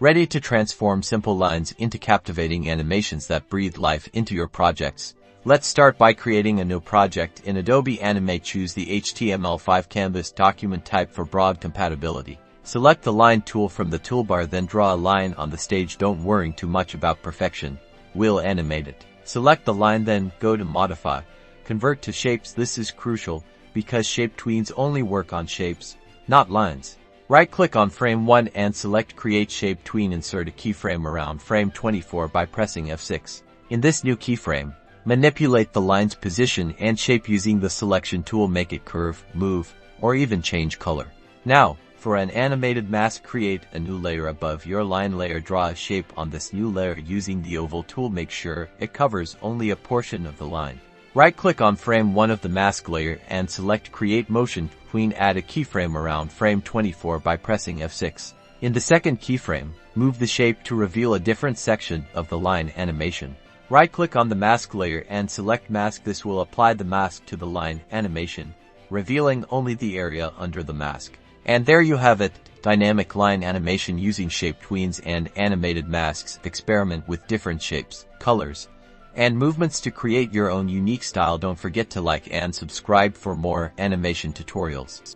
Ready to transform simple lines into captivating animations that breathe life into your projects. Let's start by creating a new project. In Adobe Animate, choose the HTML5 canvas document type for broad compatibility. Select the line tool from the toolbar, then draw a line on the stage. Don't worry too much about perfection. We'll animate it. Select the line, then go to Modify. Convert to shapes. This is crucial because shape tweens only work on shapes, not lines. Right-click on frame 1 and select Create Shape Tween. Insert a keyframe around frame 24 by pressing F6. In this new keyframe, manipulate the line's position and shape using the selection tool. Make it curve, move, or even change color. Now, for an animated mask, create a new layer above your line layer. Draw a shape on this new layer using the oval tool. Make sure it covers only a portion of the line. Right-click on frame 1 of the mask layer and select Create Motion Tween. Add a keyframe around frame 24 by pressing F6. In the second keyframe, move the shape to reveal a different section of the line animation. Right-click on the mask layer and select Mask. This will apply the mask to the line animation, revealing only the area under the mask. And there you have it, dynamic line animation using shape tweens and animated masks. Experiment with different shapes, colors, and movements to create your own unique style. Don't forget to like and subscribe for more animation tutorials.